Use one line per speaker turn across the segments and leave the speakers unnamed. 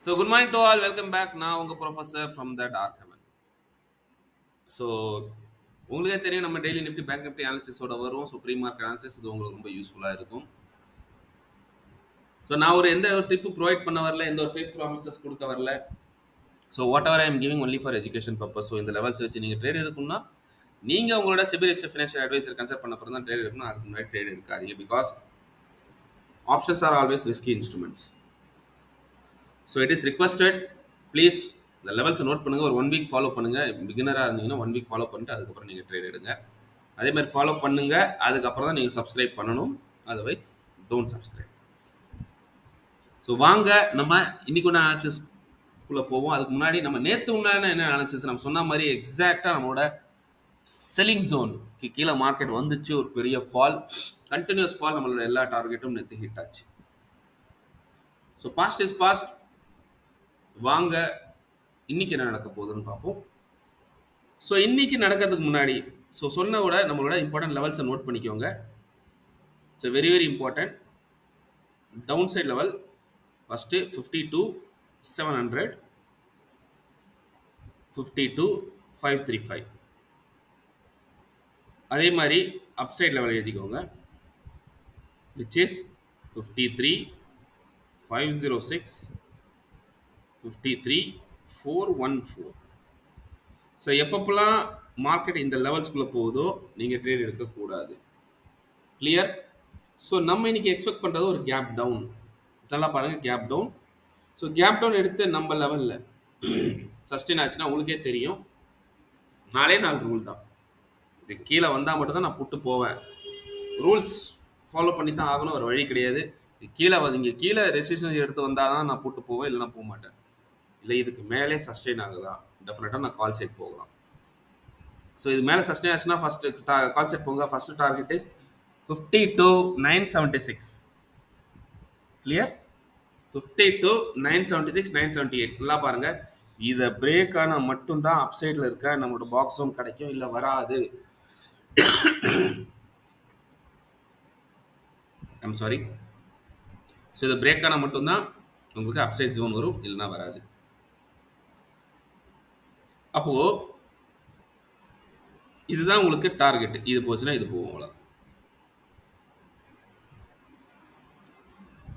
So good morning to all. Welcome back. நான் உங்க professor from the dark heaven. So உங்களுக்கே தெரியும் நம்ம டெய்லி நிஃப்டி பேங்க் நிஃப்டி அனாலிசிஸோட வரும். ஸோ ப்ரீ மார்க்கெட் அனாலிசிஸ் இது உங்களுக்கு ரொம்ப யூஸ்ஃபுல்லாக இருக்கும். ஸோ நான் எந்த ஒரு டிப்பு ப்ரொவைட் பண்ண வரல, எந்த ஒரு ஃபேக் ப்ராமிசஸ் கொடுக்க வரல. So what ever I am giving only for education purpose. So இந்த லெவல்ஸ் வச்சு நீங்கள் ட்ரேட் எடுக்கணும்னா நீங்கள் உங்களோட சிபிஎஸ்சி ஃபினான்ஷியல் அட்வைசர் கன்சல்ட் பண்ண அப்புறம் தான் ட்ரேட் எடுக்கணும். அதுக்கு முன்னாடி ட்ரேட் எடுக்காதீங்க. Because options are always risky instruments. So it is requested, please இந்த லெவல்ஸை நோட் பண்ணுங்கள். ஒரு 1 வீக் ஃபாலோ பண்ணுங்கள். பிகினராக இருந்தீங்கன்னா 1 வீக் ஃபாலோ பண்ணிட்டு அதுக்கப்புறம் நீங்கள் ட்ரேட் எடுங்க. அதே மாதிரி ஃபாலோ பண்ணுங்கள். அதுக்கப்புறம் தான் நீங்கள் சப்ஸ்கிரைப் பண்ணணும். Otherwise don't subscribe. ஸோ வாங்க நம்ம இன்னைக்கு ஒன்று அனாலிசிஸ்க்குள்ளே போவோம். அதுக்கு முன்னாடி நம்ம நேற்று உண்டான என்ன அனாலிசிஸ் நம்ம சொன்ன மாதிரி எக்ஸாக்டாக நம்மளோட செல்லிங் ஜோனுக்கு கீழே மார்க்கெட் வந்துச்சு. ஒரு பெரிய ஃபால், கண்டினியூஸ் ஃபால். நம்மளோட எல்லா டார்கெட்டும் நேற்று ஹிட் ஆச்சு. So past is past. வாங்க இன்னைக்கு என்ன நடக்க போகுதுன்னு பார்ப்போம். ஸோ இன்னைக்கு நடக்கிறதுக்கு முன்னாடி சொன்ன விட நம்மளோட இம்பார்ட்டன்ட் லெவல்ஸை நோட் பண்ணிக்கோங்க. So very very important. Down side level first 52,700, 52,535. அதே மாதிரி அப்சைட் லெவல் எழுதிக்கோங்க, விச் இஸ் 53,506, 53,414. ஸோ எப்பப்பெல்லாம் மார்க்கெட் இந்த லெவல்ஸ்குள்ளே போகுதோ நீங்கள் ட்ரேட் எடுக்கக்கூடாது. கிளியர்? ஸோ நம்ம இன்னைக்கு எக்ஸ்பெக்ட் பண்ணுறது ஒரு கேப் டவுன். நல்லா பாருங்கள், gap down. So gap down எடுத்து நம்ம லெவலில் சஸ்டெயின் ஆச்சுன்னா உங்களுக்கே தெரியும், 4 ரூல் தான். இது கீழே வந்தால் மட்டும்தான் நான் புட்டு போவேன். ரூல்ஸ் ஃபாலோ பண்ணி தான் ஆகணும், ஒரு வழி கிடையாது. இது கீழே இங்கே கீழே ரெசிஸ்டன்ஸ் எடுத்து வந்தால் தான் நான் புட்டு போவேன், இல்லைனா போக மாட்டேன். இல்லை இதுக்கு மேலே சஸ்டெயின் ஆகுதா, டெஃபினட்டாக நான் கால் சைட் போகலாம். ஸோ இது மேலே சஸ்டெயின் ஆச்சுன்னா ஃபஸ்ட்டு கால் சைட் போங்க. First target is 52,976. கிளியர்? 52,976, 978. நல்லா பாருங்க, இதை பிரேக் ஆனால் மட்டும்தான் அப்சைடில் இருக்க நம்மளோட பாக்ஸும் கிடைக்கும், இல்லை வராது. I'm sorry. ஸோ இதை பிரேக் ஆனால் மட்டும்தான் உங்களுக்கு அப்சைட் ஜோன் வரும், இல்லைன்னா வராது. அப்போ இதுதான் உங்களுக்கு டார்கெட். இது போச்சுன்னா இது போகும், அவ்வளோ.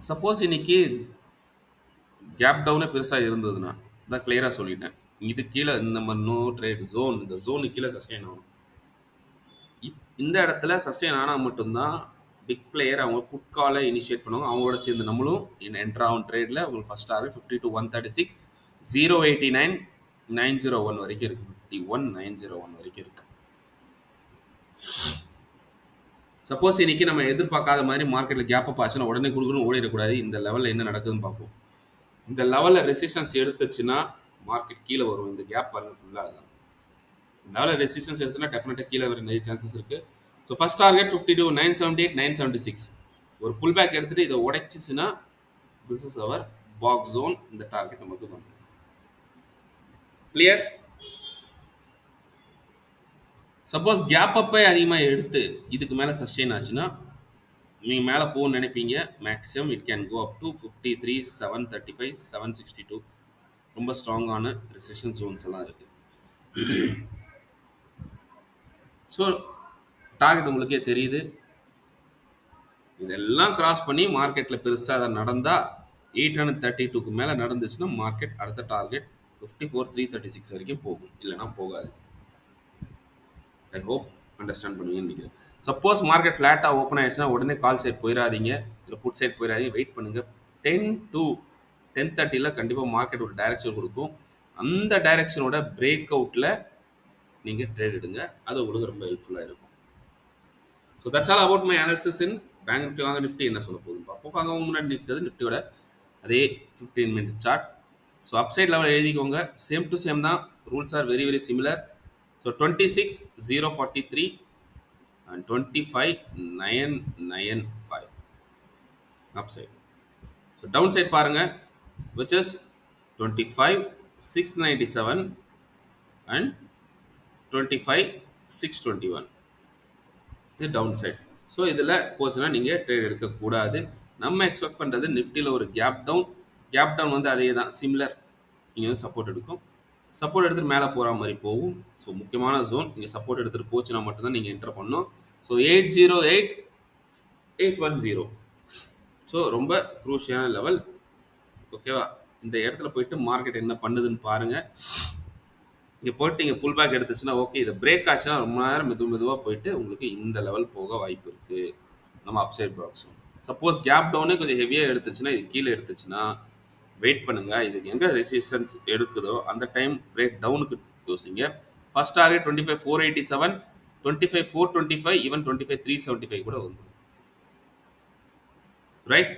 சப்போஸ் இன்னைக்கு கேப் டவுனே பெருசாக இருந்ததுன்னா தான் கிளியராக சொல்லிட்டேன், இது கீழே நம்ம நோ ட்ரேட் ஜோன், இந்த ஜோனு கீழே சஸ்டெயின் ஆகும். இந்த இடத்துல சஸ்டெயின் ஆனால் மட்டும்தான் பிக் பிளேயர் அவங்க புட் காலை இனிஷியேட் பண்ணுவாங்க. அவங்களோட சேர்ந்து நம்மளும் என்ட்ரு ஆகும் ட்ரேடில். உங்களுக்கு ஃபஸ்ட் டார்கெட் 52,136, 089, 901 வரைக்கும் இருக்குது. 51,901 வரைக்கும் இருக்குது. சப்போஸ் இன்னைக்கு நம்ம எதிர்பார்க்காத மாதிரி மார்க்கெட்டில் கேப் அப் ஆச்சுன்னா உடனே கொடுக்கணும், ஓடிடக்கூடாது. இந்த லெவலில் என்ன நடக்குதுன்னு பார்ப்போம். இந்த லெவலில் ரெசிஸ்டன்ஸ் எடுத்துருச்சுன்னா மார்க்கெட் கீழே வரும். இந்த கேப் பாருங்க ஃபுல்லாக அதுதான். லெவலில் ரெசிஸ்டன்ஸ் எடுத்துன்னா டெஃபினட்டாக கீழே வர நிறைய சான்சஸ் இருக்குது. So first target 52,978, 976. ஒரு புல் பேக் எடுத்துகிட்டு இதை உடைச்சிச்சுன்னா this is our box zone. இந்த டார்கெட் நமக்கு வந்து கிளியர். சப்போஸ் கேப் அப்பே அதிகமாக எடுத்து இதுக்கு மேலே சஸ்டெயின் ஆச்சுன்னா நீங்கள் மேலே போகணும்னு நினைப்பீங்க. Maximum it can go up to 53,735, 762. ரொம்ப ஸ்ட்ராங்கான ரெசிஸ்டன்ஸ் ஜோன்ஸ் எல்லாம் இருக்குது. ஸோ டார்கெட் உங்களுக்கே தெரியுது. இதெல்லாம் கிராஸ் பண்ணி மார்க்கெட்டில் பெருசாக அதை நடந்தால் 832க்கு மேலே நடந்துச்சுன்னா மார்க்கெட் அடுத்த டார்கெட் 54,336 வரைக்கும் போகும், இல்லைனா போகாது. ஐ ஹோப் அண்டர்ஸ்டாண்ட் பண்ணுவீங்கன்னு நினைக்கிறேன். சப்போஸ் மார்க்கெட் ஃப்ளாட்டாக ஓப்பன் ஆகிடுச்சுன்னா உடனே கால் சைட் போயிடாதீங்க, இல்லை புட் சைட் போயிடாதீங்க. வெயிட் பண்ணுங்கள். 10 to 10:30 கண்டிப்பாக மார்க்கெட் ஒரு டைரக்ஷன் கொடுக்கும். அந்த டைரக்ஷனோட பிரேக் அவுட்டில் நீங்கள் ட்ரேட் எடுங்க. அது உங்களுக்கு ரொம்ப ஹெல்ப்ஃபுல்லாக இருக்கும். So that's all about my analysis in bank Nifty. வாங்க நிஃப்டி என்ன சொல்ல போகுதுன்னு பார்ப்போம். வாங்க முன்னாடி நிற்கிறது நிஃப்டியோட அதே 15 minutes chart. So upside level எழுதிக்கோங்க. சேம் டு சேம் தான். Rules are very very similar. So 26,043 and 25,995 upside. So downside பாருங்க, which is 25,697 and 25,621. இது downside. ஸோ இதில் போச்சுன்னா நீங்கள் ட்ரேட் எடுக்கக்கூடாது. நம்ம எக்ஸ்பெக்ட் பண்ணுறது நிஃப்டியில் ஒரு கேப் டவுன், கேப் டவுன் வந்து அதே தான் சிமிலர். இங்கே வந்து சப்போர்ட் எடுக்கும். சப்போர்ட் எடுத்துட்டு மேலே போகிற மாதிரி போகும். ஸோ முக்கியமான ஜோன் இங்கே சப்போர்ட் எடுத்துகிட்டு போச்சுன்னா மட்டும்தான் நீங்கள் என்டர் பண்ணணும். ஸோ 808 810. ஸோ ரொம்ப குரூஷியான லெவல். ஓகேவா? இந்த இடத்துல போயிட்டு மார்க்கெட் என்ன பண்ணுதுன்னு பாருங்கள். இங்கே போயிட்டு இங்கே புல் பேக் எடுத்துச்சுன்னா ஓகே, இதை பிரேக் ஆச்சுன்னா ரொம்ப நேரம் மெதுவாக போயிட்டு உங்களுக்கு இந்த லெவல் போக வாய்ப்பு இருக்குது நம்ம அப்சைட் பாக்ஸும். சப்போஸ் கேப் டவுனே கொஞ்சம் ஹெவியாக எடுத்துச்சுன்னா, இது கீழே எடுத்துச்சுன்னா வெயிட் பண்ணுங்கள். இதுக்கு எங்கே ரெசிஸ்டன்ஸ் எடுக்குதோ அந்த டைம் பிரேக் டவுனுக்கு யோசிங்க. ஃபர்ஸ்ட் டார்கெட் 25,487, 25,425, ஈவன் 25,375 கூட வந்துடும். ரைட்?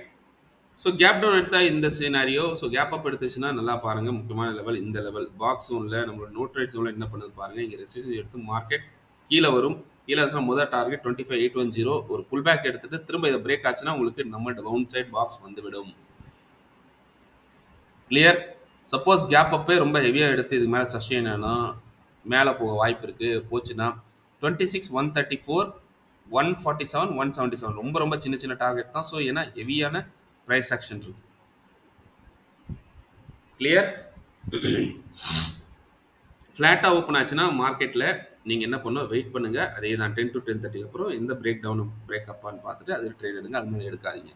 ஸோ கேப் டவுன் எடுத்தால் இந்த சினாரியோ. ஸோ கேப் அப் எடுத்துச்சுன்னா நல்லா பாருங்கள். முக்கியமான லெவல் இந்த லெவல் பாக்ஸ் ஜோனில் நம்மளோட நோட் ரைட் ஜோனில் என்ன பண்ணுது பாருங்கள். இங்கே ரெசிஸ்டன்ஸ் எடுத்து மார்க்கெட் கீழே வரும். கீழே வச்சுன்னா முதல் டார்கெட் 25,810. ஒரு புல் பேக் எடுத்துட்டு திரும்ப இதை பிரேக் ஆச்சுன்னா உங்களுக்கு நம்ம டவுன் சைட் பாக்ஸ் வந்துவிடும். கிளியர்? சப்போஸ் கேப் அப்பே ரொம்ப ஹெவியாக எடுத்து இது மேலே சஸ்டெயின் ஆனால் மேலே போக வாய்ப்பு இருக்குது. போச்சுன்னா 26,134, 147, 177 ரொம்ப ரொம்ப சின்ன சின்ன டார்கெட் தான். ஸோ ஏன்னா ஹெவியான ப்ரைஸ் ஆக்ஷன் இருக்கு. கிளியர்? ஃப்ளாட்டாக ஓப்பன் ஆச்சுன்னா மார்க்கெட்டில் நீங்கள் என்ன பண்ணணும், வெயிட் பண்ணுங்கள். அதே தான் 10 to 10:30 அப்புறம் எந்த பிரேக் டவுன் பிரேக் அப்பான்னு பார்த்துட்டு அது ட்ரேட் எடுங்க. அது மாதிரி எடுக்காதீங்க.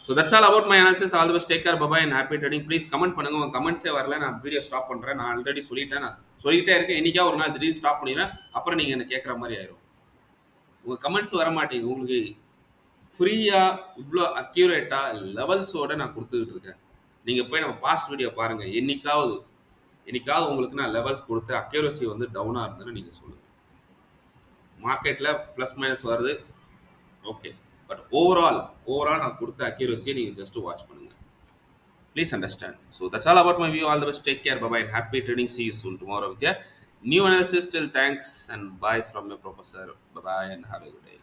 So that's all about my analysis. All the best. Take care. Bye and happy trading. Please comment பண்ணுங்கள். உங்கள் கமெண்ட்ஸே வரல, நான் வீடியோ ஸ்டாப் பண்ணுறேன். நான் ஆல்ரெடி சொல்லிட்டேன். நான் சொல்லிகிட்டே இருக்கேன். என்றைக்கா ஒரு நாள் திடீர்னு ஸ்டாப் பண்ணிடுறேன். அப்புறம் நீங்கள் என்ன கேட்குற மாதிரி ஆயிரும். உங்கள் கமெண்ட்ஸ் வர மாட்டேங்குது. உங்களுக்கு ஃப்ரீயாக இவ்வளோ அக்யூரேட்டாக லெவல்ஸோடு நான் கொடுத்துக்கிட்டு இருக்கேன். நீங்கள் போய் நம்ம பாஸ்ட் வீடியோ பாருங்கள். என்னைக்காவது உங்களுக்கு நான் லெவல்ஸ் கொடுத்து அக்யூரசி வந்து டவுனாக இருந்ததுன்னு நீங்கள் சொல்லுங்கள். மார்க்கெட்டில் ப்ளஸ் மைனஸ் வருது, ஓகே. பட் ஓவரால் நான் கொடுத்த அக்யூரசியை நீங்கள் ஜஸ்ட் வாட்ச் பண்ணுங்கள். Please understand. So that's all about my view. All the best. Take care. Bye and happy trading. See you soon tomorrow with a new analysis. Till thanks and bye from your professor. Bye and have a good day.